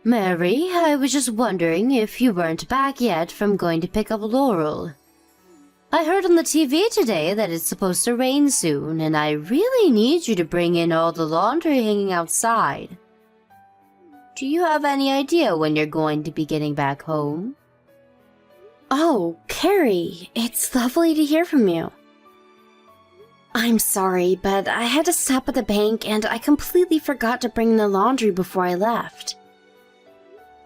Mary, I was just wondering if you weren't back yet from going to pick up Laurel. I heard on the TV today that it's supposed to rain soon, and I really need you to bring in all the laundry hanging outside. Do you have any idea when you're going to be getting back home? Oh, Carrie, it's lovely to hear from you. I'm sorry, but I had to stop at the bank and I completely forgot to bring the laundry before I left.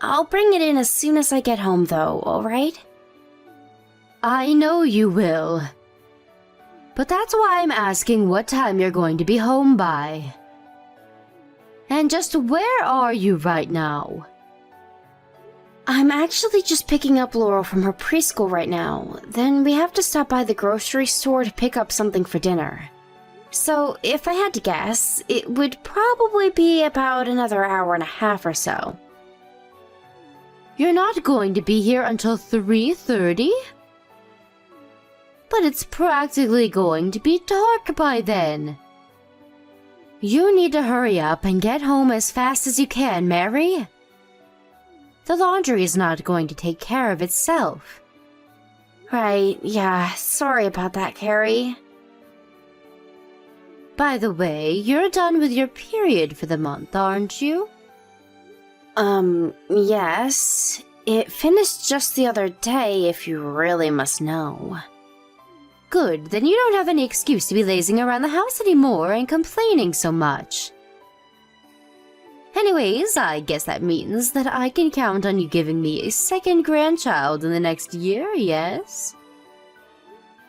I'll bring it in as soon as I get home though, alright? I know you will. But that's why I'm asking what time you're going to be home by. And just where are you right now? I'm actually just picking up Laurel from her preschool right now. Then we have to stop by the grocery store to pick up something for dinner. So, if I had to guess, it would probably be about another hour and a half or so. You're not going to be here until 3:30? But it's practically going to be dark by then. You need to hurry up and get home as fast as you can, Mary. The laundry is not going to take care of itself. Right, yeah, sorry about that, Carrie. By the way, you're done with your period for the month, aren't you? Yes. It finished just the other day, if you really must know. Good, then you don't have any excuse to be lazing around the house anymore and complaining so much. Anyways, I guess that means that I can count on you giving me a second grandchild in the next year, yes?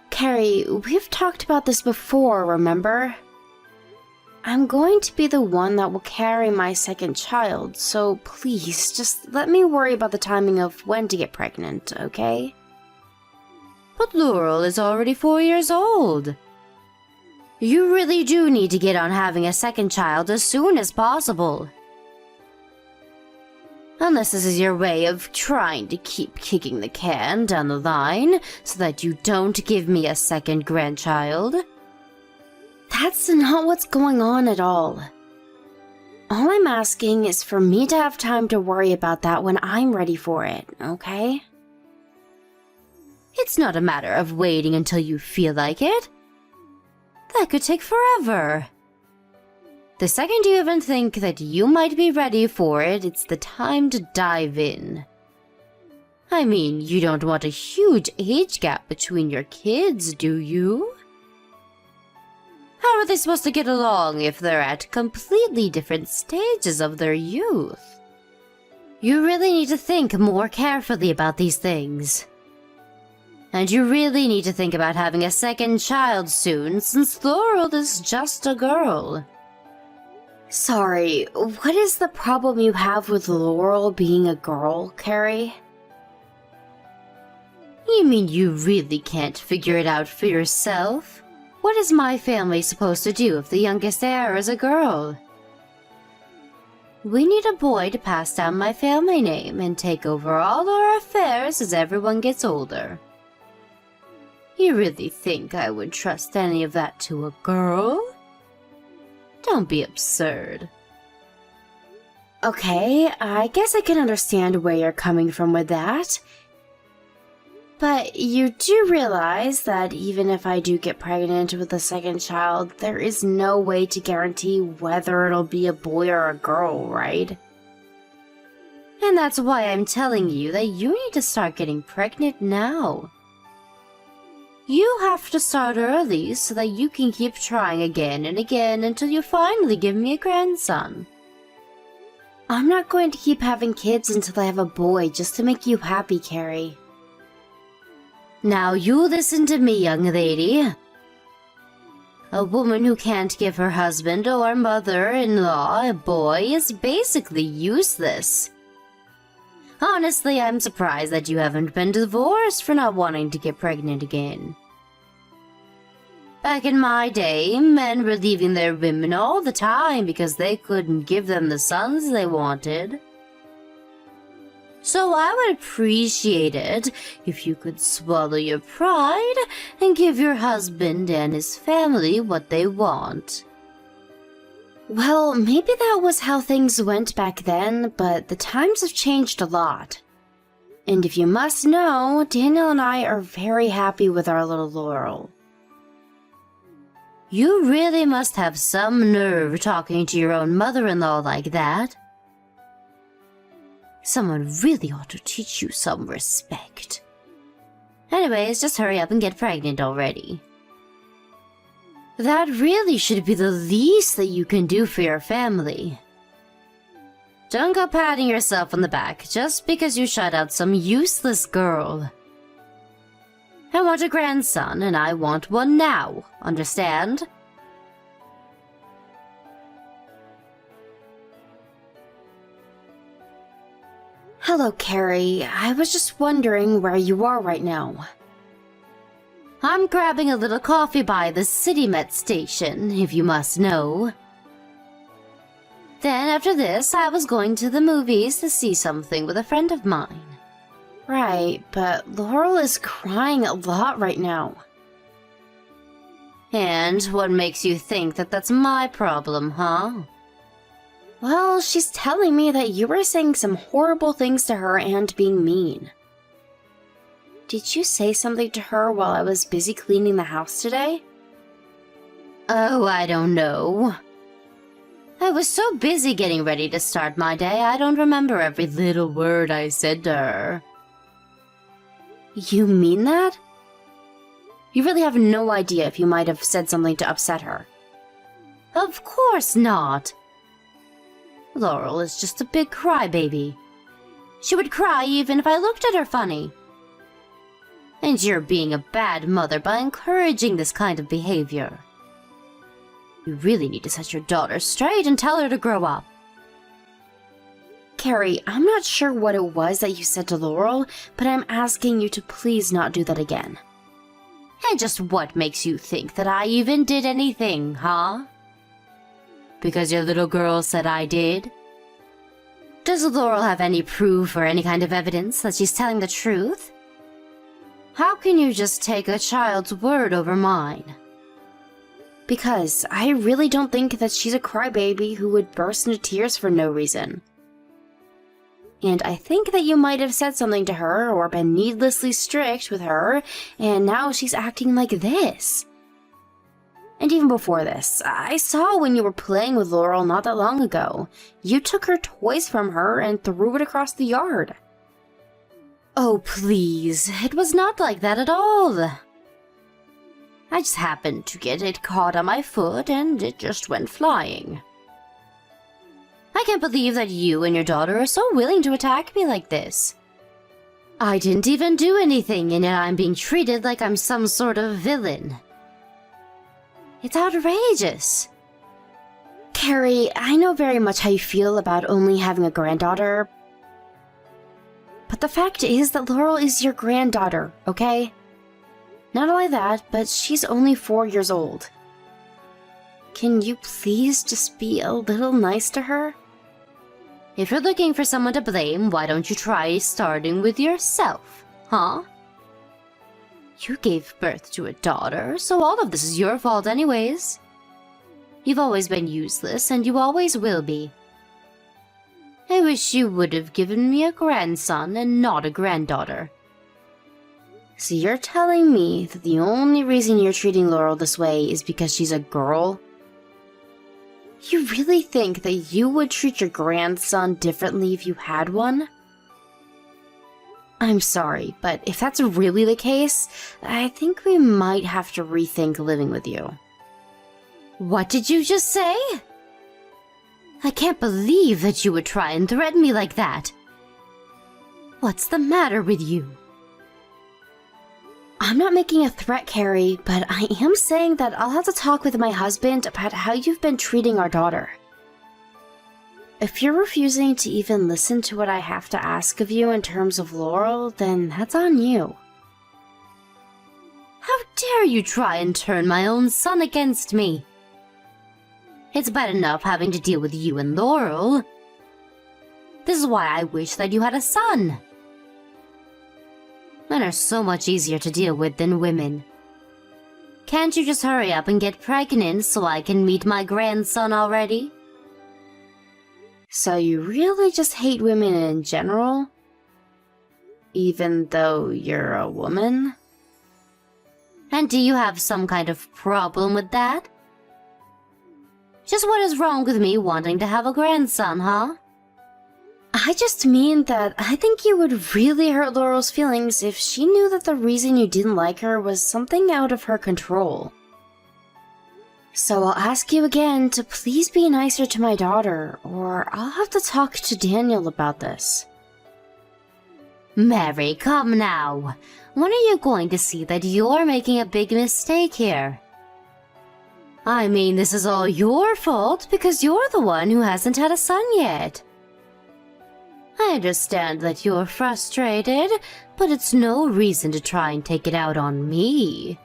Carrie, we've talked about this before, remember? I'm going to be the one that will carry my second child, so please, just let me worry about the timing of when to get pregnant, okay? But Laurel is already 4 years old. You really do need to get on having a second child as soon as possible. Unless this is your way of trying to keep kicking the can down the line so that you don't give me a second grandchild. That's not what's going on at all. All I'm asking is for me to have time to worry about that when I'm ready for it, okay? It's not a matter of waiting until you feel like it. That could take forever. The second you even think that you might be ready for it, it's the time to dive in. I mean, you don't want a huge age gap between your kids, do you? How are they supposed to get along if they're at completely different stages of their youth? You really need to think more carefully about these things. And you really need to think about having a second child soon, since Laurel is just a girl. Sorry, what is the problem you have with Laurel being a girl, Carrie? You mean you really can't figure it out for yourself? What is my family supposed to do if the youngest heir is a girl? We need a boy to pass down my family name and take over all our affairs as everyone gets older. You really think I would trust any of that to a girl? Don't be absurd. Okay, I guess I can understand where you're coming from with that. But you do realize that even if I do get pregnant with a second child, there is no way to guarantee whether it'll be a boy or a girl, right? And that's why I'm telling you that you need to start getting pregnant now. You have to start early so that you can keep trying again and again until you finally give me a grandson. I'm not going to keep having kids until I have a boy just to make you happy, Carrie. Now you listen to me, young lady. A woman who can't give her husband or mother-in-law a boy is basically useless. Honestly, I'm surprised that you haven't been divorced for not wanting to get pregnant again. Back in my day, men were leaving their women all the time because they couldn't give them the sons they wanted. So I would appreciate it if you could swallow your pride and give your husband and his family what they want. Well, maybe that was how things went back then, but the times have changed a lot. And if you must know, Daniel and I are very happy with our little Laurel. You really must have some nerve talking to your own mother-in-law like that. Someone really ought to teach you some respect. Anyways, just hurry up and get pregnant already. That really should be the least that you can do for your family. Don't go patting yourself on the back just because you shut out some useless girl. I want a grandson, and I want one now, understand? Hello, Carrie. I was just wondering where you are right now. I'm grabbing a little coffee by the City Met station, if you must know. Then after this, I was going to the movies to see something with a friend of mine. Right, but Laurel is crying a lot right now. And what makes you think that that's my problem, huh? Well, she's telling me that you were saying some horrible things to her and being mean. Did you say something to her while I was busy cleaning the house today? Oh, I don't know. I was so busy getting ready to start my day, I don't remember every little word I said to her. You mean that? You really have no idea if you might have said something to upset her. Of course not. Laurel is just a big crybaby. She would cry even if I looked at her funny. And you're being a bad mother by encouraging this kind of behavior. You really need to set your daughter straight and tell her to grow up. Carrie, I'm not sure what it was that you said to Laurel, but I'm asking you to please not do that again. And just what makes you think that I even did anything, huh? Because your little girl said I did? Does Laurel have any proof or any kind of evidence that she's telling the truth? How can you just take a child's word over mine? Because I really don't think that she's a crybaby who would burst into tears for no reason. And I think that you might have said something to her or been needlessly strict with her, and now she's acting like this. And even before this, I saw when you were playing with Laurel not that long ago. You took her toys from her and threw it across the yard. Oh, please. It was not like that at all. I just happened to get it caught on my foot and it just went flying. I can't believe that you and your daughter are so willing to attack me like this. I didn't even do anything and yet I'm being treated like I'm some sort of villain. It's outrageous. Carrie, I know very much how you feel about only having a granddaughter. But the fact is that Laurel is your granddaughter, okay? Not only that, but she's only 4 years old. Can you please just be a little nice to her? If you're looking for someone to blame, why don't you try starting with yourself, huh? You gave birth to a daughter, so all of this is your fault anyways. You've always been useless, and you always will be. I wish you would have given me a grandson and not a granddaughter. So you're telling me that the only reason you're treating Laurel this way is because she's a girl? You really think that you would treat your grandson differently if you had one? I'm sorry, but if that's really the case, I think we might have to rethink living with you. What did you just say? I can't believe that you would try and threaten me like that. What's the matter with you? I'm not making a threat, Carrie, but I am saying that I'll have to talk with my husband about how you've been treating our daughter. If you're refusing to even listen to what I have to ask of you in terms of Laurel, then that's on you. How dare you try and turn my own son against me? It's bad enough having to deal with you and Laurel. This is why I wish that you had a son. Men are so much easier to deal with than women. Can't you just hurry up and get pregnant so I can meet my grandson already? So you really just hate women in general? Even though you're a woman? And do you have some kind of problem with that? Just what is wrong with me wanting to have a grandson, huh? I just mean that I think you would really hurt Laurel's feelings if she knew that the reason you didn't like her was something out of her control. So I'll ask you again to please be nicer to my daughter, or I'll have to talk to Daniel about this. Mary, come now. When are you going to see that you're making a big mistake here? I mean, this is all your fault because you're the one who hasn't had a son yet. I understand that you're frustrated, but it's no reason to try and take it out on me.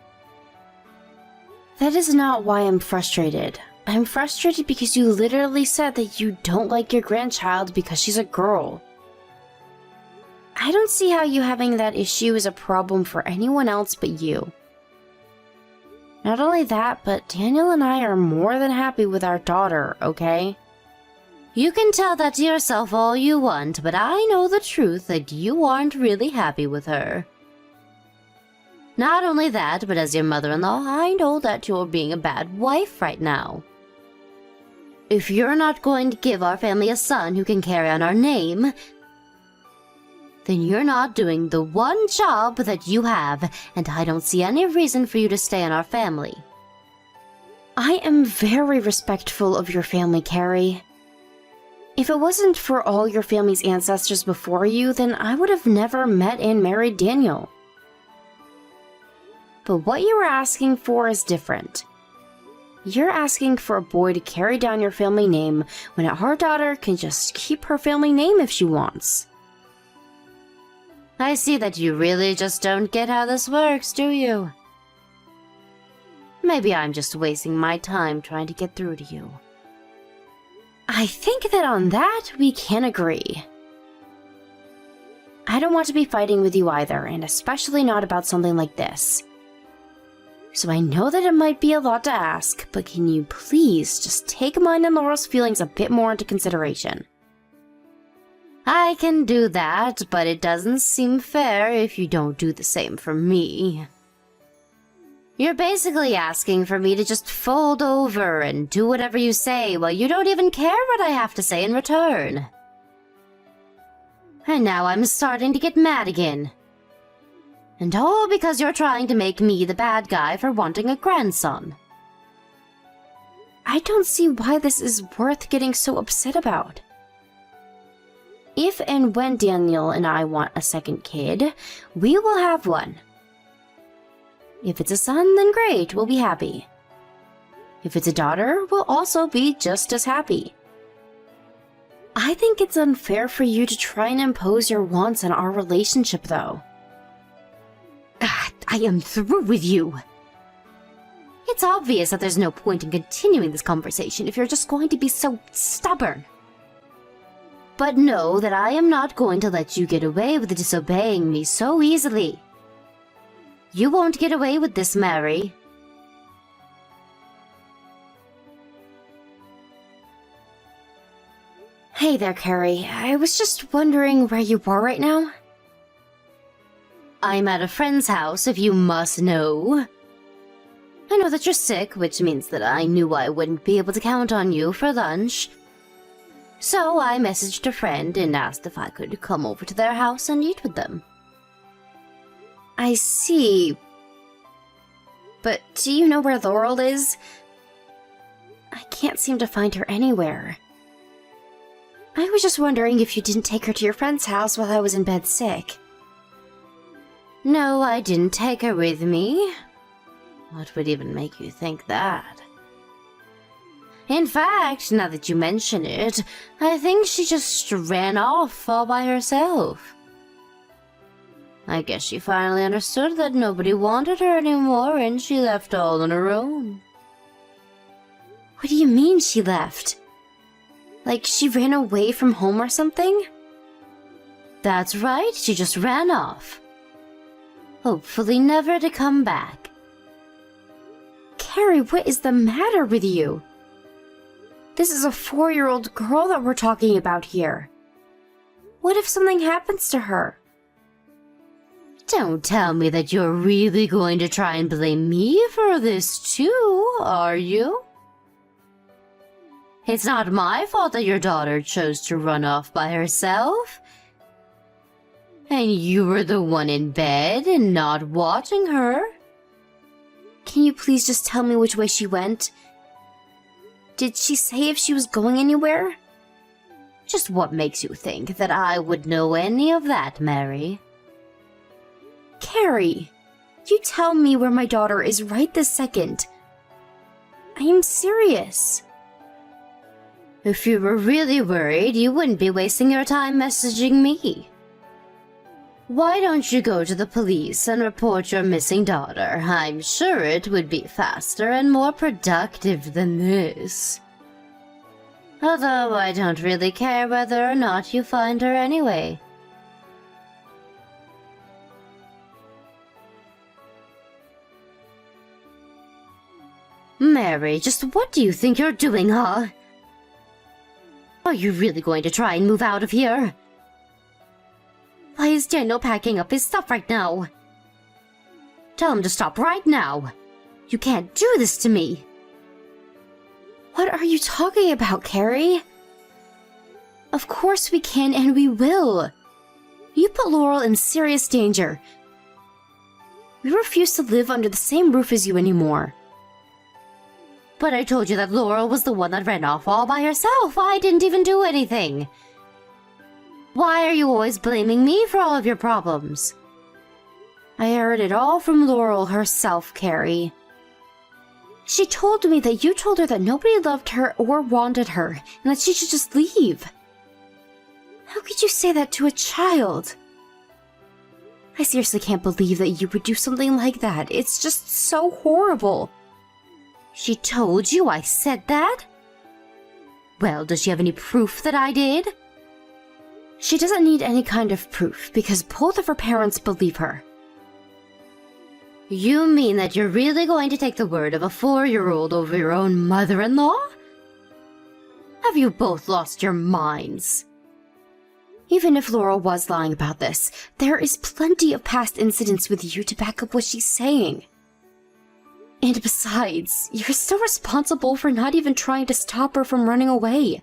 That is not why I'm frustrated. I'm frustrated because you literally said that you don't like your grandchild because she's a girl. I don't see how you having that issue is a problem for anyone else but you. Not only that, but Daniel and I are more than happy with our daughter, okay? You can tell that to yourself all you want, but I know the truth that you aren't really happy with her. Not only that, but as your mother-in-law, I know that you're being a bad wife right now. If you're not going to give our family a son who can carry on our name, then you're not doing the one job that you have, and I don't see any reason for you to stay in our family. I am very respectful of your family, Carrie. If it wasn't for all your family's ancestors before you, then I would have never met and married Daniel. But what you were asking for is different. You're asking for a boy to carry down your family name when our daughter can just keep her family name if she wants. I see that you really just don't get how this works, do you? Maybe I'm just wasting my time trying to get through to you. I think that on that we can agree. I don't want to be fighting with you either, and especially not about something like this. So I know that it might be a lot to ask, but can you please just take mine and Laurel's feelings a bit more into consideration? I can do that, but it doesn't seem fair if you don't do the same for me. You're basically asking for me to just fold over and do whatever you say while you don't even care what I have to say in return. And now I'm starting to get mad again. And all because you're trying to make me the bad guy for wanting a grandson. I don't see why this is worth getting so upset about. If and when Daniel and I want a second kid, we will have one. If it's a son, then great, we'll be happy. If it's a daughter, we'll also be just as happy. I think it's unfair for you to try and impose your wants on our relationship, though. I am through with you. It's obvious that there's no point in continuing this conversation if you're just going to be so stubborn. But know that I am not going to let you get away with disobeying me so easily. You won't get away with this, Mary. Hey there, Carrie. I was just wondering where you are right now. I'm at a friend's house, if you must know. I know that you're sick, which means that I knew I wouldn't be able to count on you for lunch. So I messaged a friend and asked if I could come over to their house and eat with them. I see. But do you know where Laurel is? I can't seem to find her anywhere. I was just wondering if you didn't take her to your friend's house while I was in bed sick. No, I didn't take her with me. What would even make you think that? In fact, now that you mention it, I think she just ran off all by herself. I guess she finally understood that nobody wanted her anymore and she left all on her own. What do you mean she left? Like she ran away from home or something? That's right, she just ran off. Hopefully never to come back. Carrie, what is the matter with you? This is a 4-year-old girl that we're talking about here. What if something happens to her? Don't tell me that you're really going to try and blame me for this too, are you? It's not my fault that your daughter chose to run off by herself. And you were the one in bed and not watching her. Can you please just tell me which way she went? Did she say if she was going anywhere? Just what makes you think that I would know any of that, Mary? Carrie, you tell me where my daughter is right this second. I am serious. If you were really worried, you wouldn't be wasting your time messaging me. Why don't you go to the police and report your missing daughter? I'm sure it would be faster and more productive than this. Although I don't really care whether or not you find her anyway. Mary, just what do you think you're doing, huh? Are you really going to try and move out of here? Why is Daniel packing up his stuff right now? Tell him to stop right now. You can't do this to me. What are you talking about, Carrie? Of course we can and we will. You put Laurel in serious danger. We refuse to live under the same roof as you anymore. But I told you that Laurel was the one that ran off all by herself. I didn't even do anything. Why are you always blaming me for all of your problems? I heard it all from Laurel herself, Carrie. She told me that you told her that nobody loved her or wanted her, and that she should just leave. How could you say that to a child? I seriously can't believe that you would do something like that. It's just so horrible. She told you I said that? Well, does she have any proof that I did? She doesn't need any kind of proof, because both of her parents believe her. You mean that you're really going to take the word of a 4-year-old over your own mother-in-law? Have you both lost your minds? Even if Laurel was lying about this, there is plenty of past incidents with you to back up what she's saying. And besides, you're still responsible for not even trying to stop her from running away.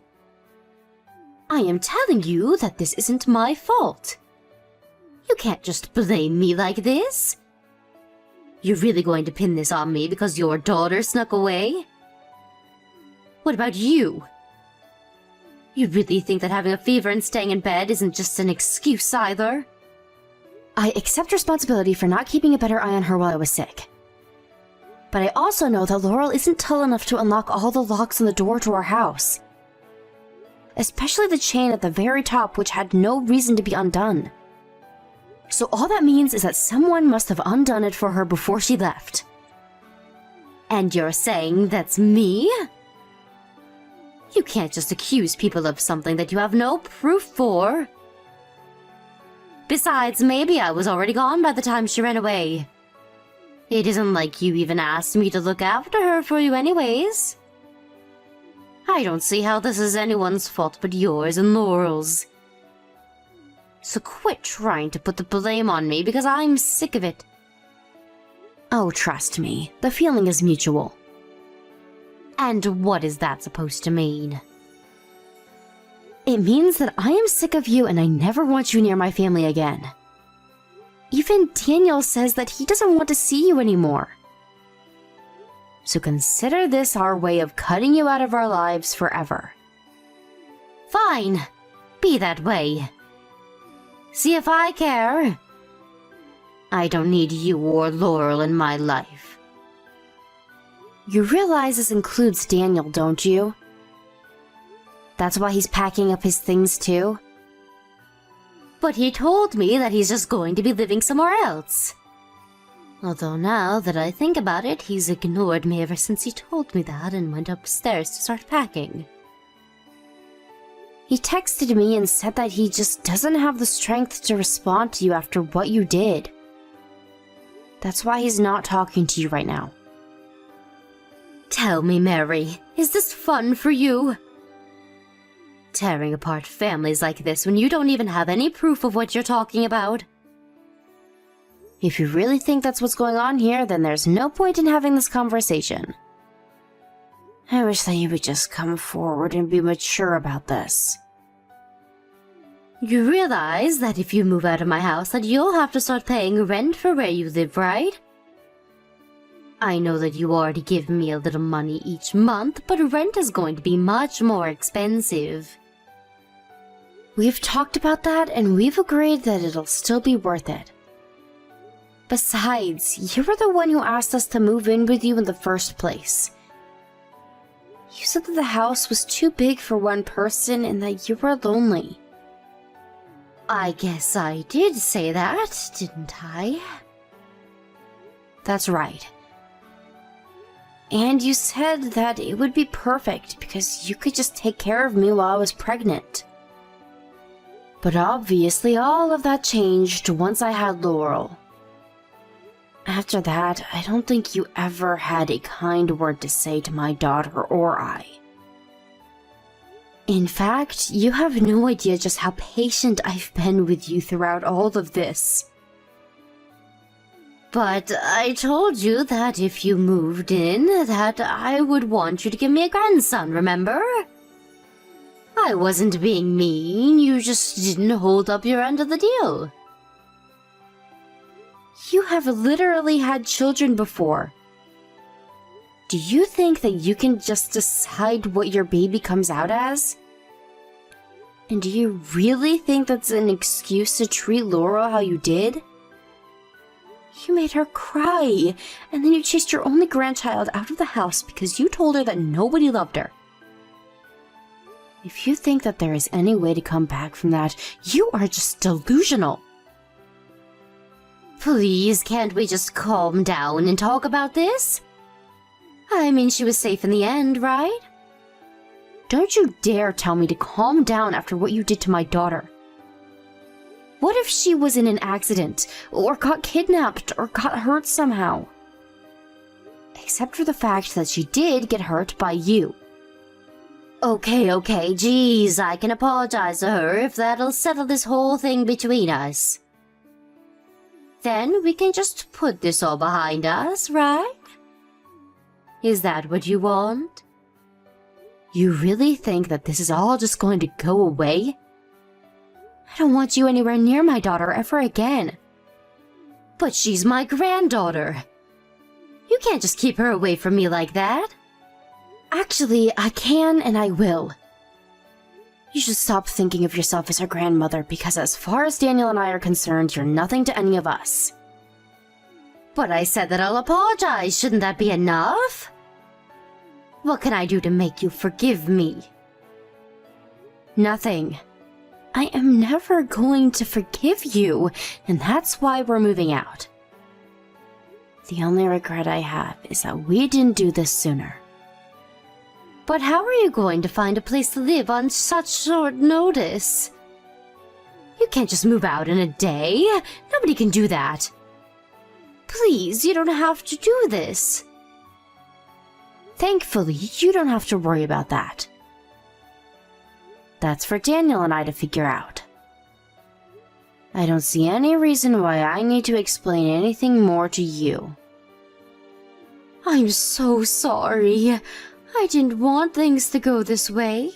I am telling you that this isn't my fault. You can't just blame me like this. You're really going to pin this on me because your daughter snuck away? What about you? You really think that having a fever and staying in bed isn't just an excuse either? I accept responsibility for not keeping a better eye on her while I was sick. But I also know that Laurel isn't tall enough to unlock all the locks on the door to our house. Especially the chain at the very top, which had no reason to be undone. So all that means is that someone must have undone it for her before she left. And you're saying that's me? You can't just accuse people of something that you have no proof for. Besides, maybe I was already gone by the time she ran away. It isn't like you even asked me to look after her for you anyways. I don't see how this is anyone's fault but yours and Laurel's. So quit trying to put the blame on me because I'm sick of it. Oh, trust me, the feeling is mutual. And what is that supposed to mean? It means that I am sick of you and I never want you near my family again. Even Daniel says that he doesn't want to see you anymore. So consider this our way of cutting you out of our lives forever. Fine, be that way. See if I care. I don't need you or Laurel in my life. You realize this includes Daniel, don't you? That's why he's packing up his things too? But he told me that he's just going to be living somewhere else. Although now that I think about it, he's ignored me ever since he told me that and went upstairs to start packing. He texted me and said that he just doesn't have the strength to respond to you after what you did. That's why he's not talking to you right now. Tell me, Mary, is this fun for you? Tearing apart families like this when you don't even have any proof of what you're talking about? If you really think that's what's going on here, then there's no point in having this conversation. I wish that you would just come forward and be mature about this. You realize that if you move out of my house that you'll have to start paying rent for where you live, right? I know that you already give me a little money each month, but rent is going to be much more expensive. We've talked about that, and we've agreed that it'll still be worth it. Besides, you were the one who asked us to move in with you in the first place. You said that the house was too big for one person and that you were lonely. I guess I did say that, didn't I? That's right. And you said that it would be perfect because you could just take care of me while I was pregnant. But obviously all of that changed once I had Laurel. After that, I don't think you ever had a kind word to say to my daughter or I. In fact, you have no idea just how patient I've been with you throughout all of this. But I told you that if you moved in, that I would want you to give me a grandson, remember? I wasn't being mean, you just didn't hold up your end of the deal. You have literally had children before. Do you think that you can just decide what your baby comes out as? And do you really think that's an excuse to treat Laurel how you did? You made her cry, and then you chased your only grandchild out of the house because you told her that nobody loved her. If you think that there is any way to come back from that, you are just delusional. Please, can't we just calm down and talk about this? I mean, she was safe in the end, right? Don't you dare tell me to calm down after what you did to my daughter. What if she was in an accident, or got kidnapped, or got hurt somehow? Except for the fact that she did get hurt by you. Okay, geez, I can apologize to her if that'll settle this whole thing between us. Then we can just put this all behind us, right? Is that what you want? You really think that this is all just going to go away? I don't want you anywhere near my daughter ever again. But she's my granddaughter. You can't just keep her away from me like that. Actually, I can and I will. You should stop thinking of yourself as her grandmother because as far as Daniel and I are concerned, you're nothing to any of us. But I said that I'll apologize. Shouldn't that be enough? What can I do to make you forgive me? Nothing. I am never going to forgive you, and that's why we're moving out. The only regret I have is that we didn't do this sooner. But how are you going to find a place to live on such short notice? You can't just move out in a day. Nobody can do that. Please, you don't have to do this. Thankfully, you don't have to worry about that. That's for Daniel and I to figure out. I don't see any reason why I need to explain anything more to you. I'm so sorry. I didn't want things to go this way.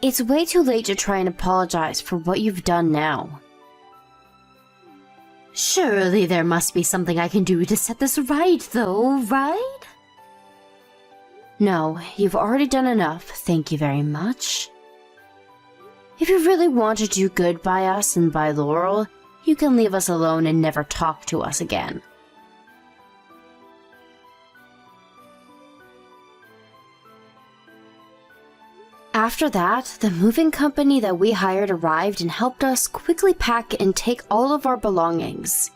It's way too late to try and apologize for what you've done now. Surely there must be something I can do to set this right, though, right? No, you've already done enough, thank you very much. If you really want to do good by us and by Laurel, you can leave us alone and never talk to us again. After that, the moving company that we hired arrived and helped us quickly pack and take all of our belongings.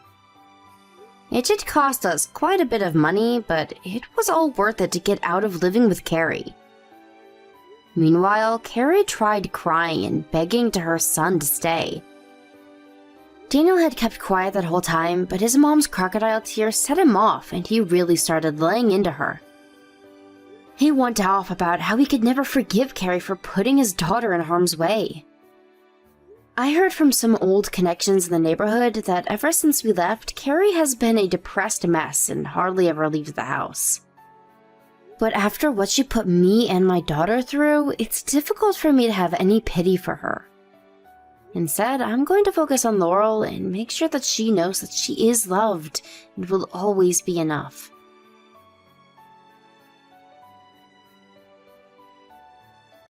It did cost us quite a bit of money, but it was all worth it to get out of living with Carrie. Meanwhile, Carrie tried crying and begging to her son to stay. Daniel had kept quiet that whole time, but his mom's crocodile tears set him off and he really started laying into her. He went off about how he could never forgive Carrie for putting his daughter in harm's way. I heard from some old connections in the neighborhood that ever since we left, Carrie has been a depressed mess and hardly ever leaves the house. But after what she put me and my daughter through, it's difficult for me to have any pity for her. Instead, I'm going to focus on Laurel and make sure that she knows that she is loved and will always be enough.